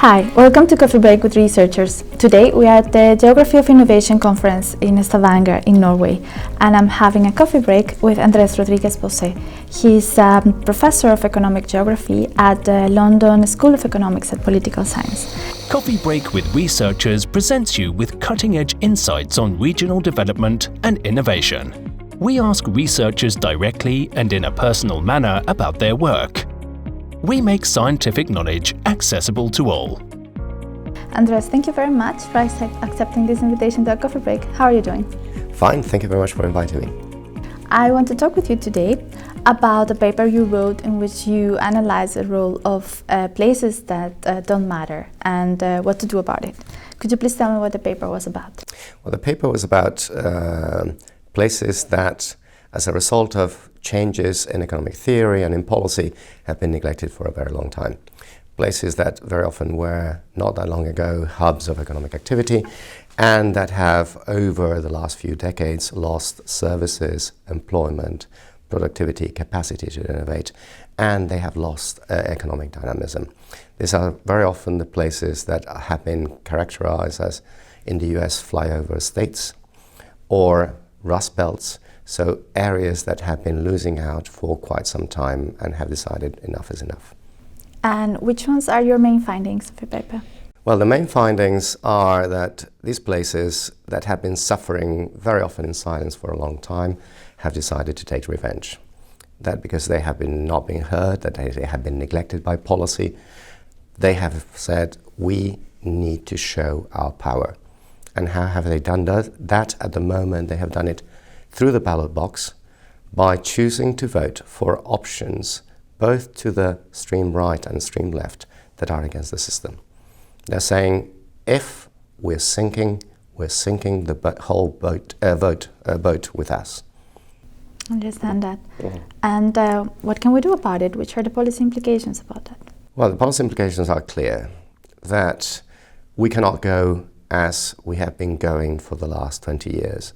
Hi, welcome to Coffee Break with Researchers. Today we are at the Geography of Innovation Conference in Stavanger in Norway, and I'm having a coffee break with Andrés Rodriguez Bosé. He's a professor of economic geography at the London School of Economics and Political Science. Coffee Break with Researchers presents you with cutting-edge insights on regional development and innovation. We ask researchers directly and in a personal manner about their work. We make scientific knowledge accessible to all. Andrés, thank you very much for accepting this invitation to a coffee break. How are you doing? Fine, thank you very much for inviting me. I want to talk with you today about a paper you wrote in which you analyze the role of places that don't matter and what to do about it. Could you please tell me what the paper was about? Well, the paper was about places that, as a result of changes in economic theory and in policy, have been neglected for a very long time. Places that very often were, not that long ago, hubs of economic activity, and that have, over the last few decades, lost services, employment, productivity, capacity to innovate, and they have lost economic dynamism. These are very often the places that have been characterized as, in the US, flyover states or rust belts, so areas that have been losing out for quite some time and have decided enough is enough. And which ones are your main findings of your paper? Well, the main findings are that these places that have been suffering very often in silence for a long time have decided to take revenge. That because they have been not being heard, that they have been neglected by policy, they have said, we need to show our power. And how have they done that? At the moment, they have done it through the ballot box by choosing to vote for options both to the extreme right and extreme left that are against the system. They're saying, if we're sinking the whole boat with us. I understand that. And what can we do about it? Which are the policy implications about that? Well, the policy implications are clear, that we cannot go as we have been going for the last 20 years.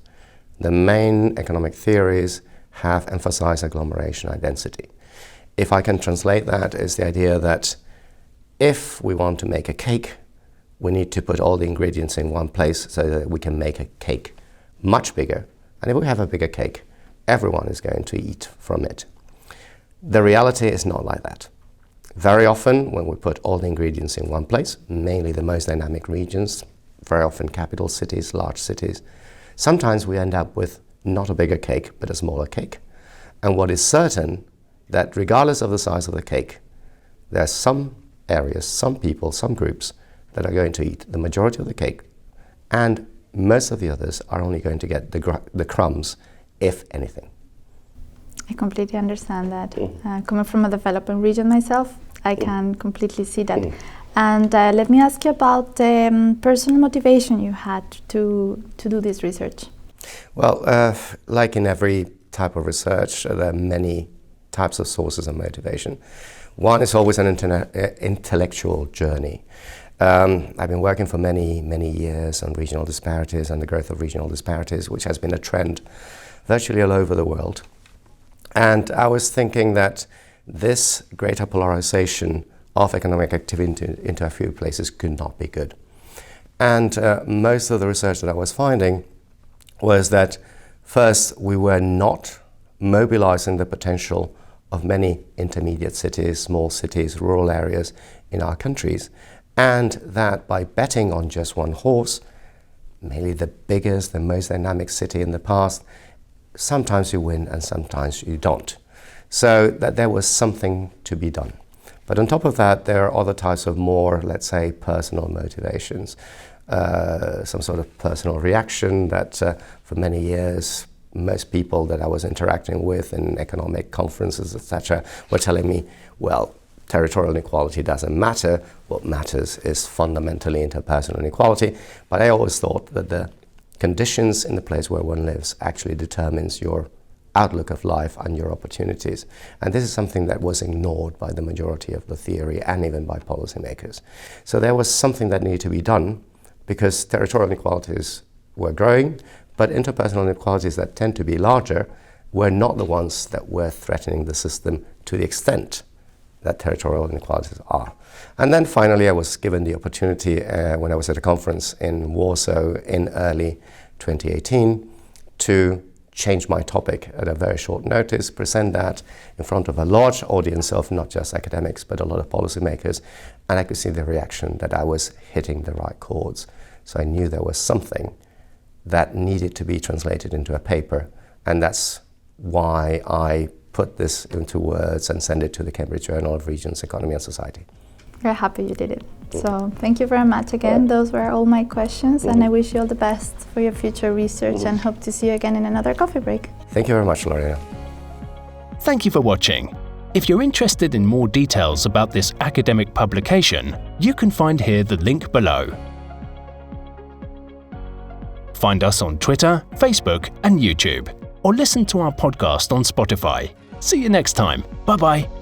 The main economic theories have emphasized agglomeration and density. If I can translate that, is the idea that if we want to make a cake, we need to put all the ingredients in one place so that we can make a cake much bigger. And if we have a bigger cake, everyone is going to eat from it. The reality is not like that. Very often, when we put all the ingredients in one place, mainly the most dynamic regions, very often capital cities, large cities, sometimes we end up with not a bigger cake, but a smaller cake. And what is certain, that regardless of the size of the cake, there are some areas, some people, some groups that are going to eat the majority of the cake, and most of the others are only going to get the crumbs, if anything. I completely understand that. Coming from a developing region myself, I can completely see that. And let me ask you about the personal motivation you had to do this research. Well, like in every type of research, there are many types of sources of motivation. One is always an intellectual journey. I've been working for many years on regional disparities and the growth of regional disparities, which has been a trend virtually all over the world. And I was thinking that this greater polarization of economic activity into a few places could not be good. And most of the research that I was finding was that first, we were not mobilizing the potential of many intermediate cities, small cities, rural areas in our countries, and that by betting on just one horse, mainly the biggest, the most dynamic city in the past, sometimes you win and sometimes you don't. So that there was something to be done. But on top of that, there are other types of more, let's say, personal motivations. Some sort of personal reaction that for many years, most people that I was interacting with in economic conferences, etc., were telling me, well, territorial inequality doesn't matter. What matters is fundamentally interpersonal inequality. But I always thought that the conditions in the place where one lives actually determines your outlook of life and your opportunities. And this is something that was ignored by the majority of the theory and even by policymakers. So there was something that needed to be done because territorial inequalities were growing, but interpersonal inequalities that tend to be larger were not the ones that were threatening the system to the extent that territorial inequalities are. And then finally, I was given the opportunity when I was at a conference in Warsaw in early 2018 to change my topic at a very short notice, present that in front of a large audience of not just academics, but a lot of policymakers. And I could see the reaction that I was hitting the right chords. So I knew there was something that needed to be translated into a paper. And that's why I put this into words and send it to the Cambridge Journal of Regions, Economy and Society. Very happy you did it. So thank you very much again. Those were all my questions, and I wish you all the best for your future research and hope to see you again in another coffee break. Thank you very much, Lorena. Thank you for watching. If you're interested in more details about this academic publication, you can find here the link below. Find us on Twitter, Facebook and YouTube, or listen to our podcast on Spotify. See you next time. Bye-bye.